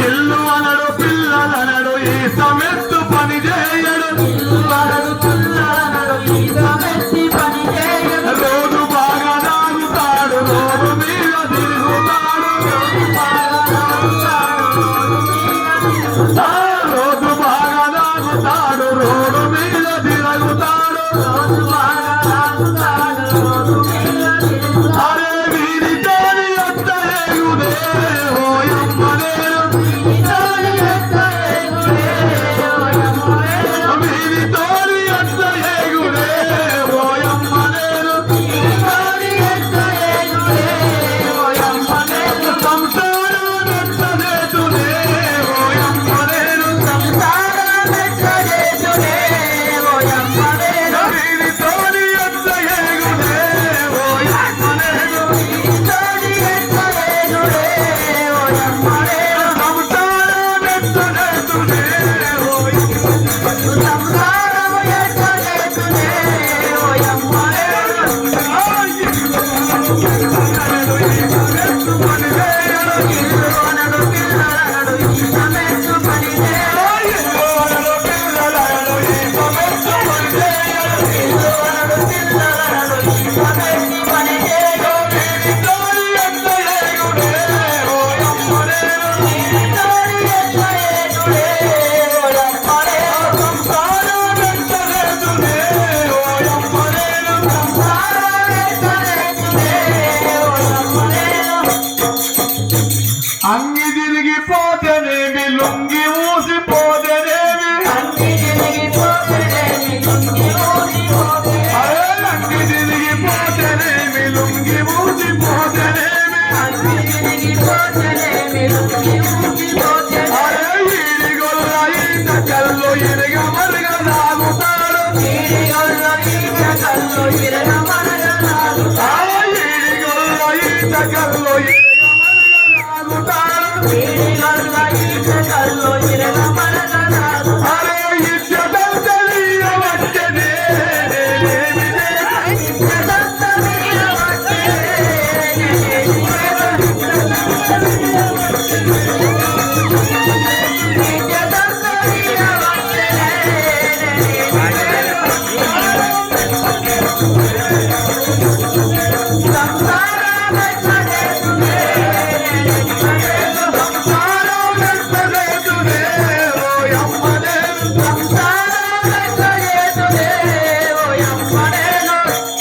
ఇల్లు అనడు పిల్లలనడు ఈ సమెత్తు పని చేయడు రోజు బాగా తాగుతాడు రోడ్డు మీద తిరుగుతాడు రోజు బాగా తాగుతాడు రోడ్డు మీద తిరుగుతాడు అరే వీరితోని ఎంత ఏగుదే ఓయమ్మ నేను వీరితోని ఎంత ఏగుదే ఓయమ్మ నేను సంసారం నెట్టలేదునే ఓయమ్మ నేను వీరితోని ఎంత ఏగుదే ఓయమ్మ నేను సంసారం నెట్టలేదునే అంగి తిరిగిపోతేనేమి లుంగి ఊసిపోతేనేమి అరే అంగి తిరిగిపోతేనేమి లుంగి ఊసిపోతేనేమి అరే ఈడిగొల్ల ఈత కళ్ళు ఇరగ మరగ తాగుతాడు ఈడిగొల్ల ఈత కళ్ళు ఇరగ మరగ అరే ఇచ్చదం తెలియవచ్చనే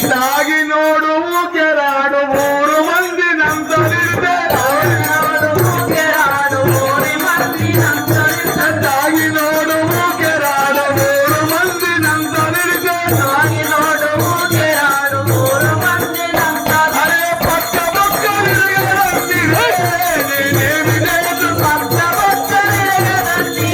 తాగినోడు ఊకెరాడు ఊరు మంది నందరితే తాగినోడు ఊకెరాడు ఊరు మంది నందరితే అరే పక్క పక్క నేనేమి లేదు పక్క పక్క నేనేమి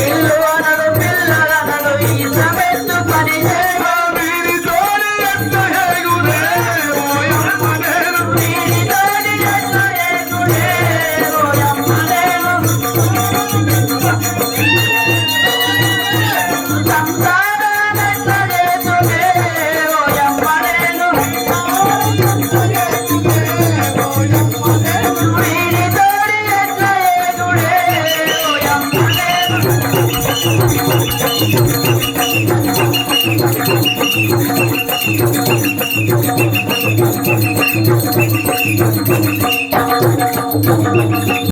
ఇల్లు అనడు పిల్లలనడు ఈ సమెత్తు పని చేయడు వీరితోని ఎంత ఏగుదే ఓయమ్మ నేను Thank you.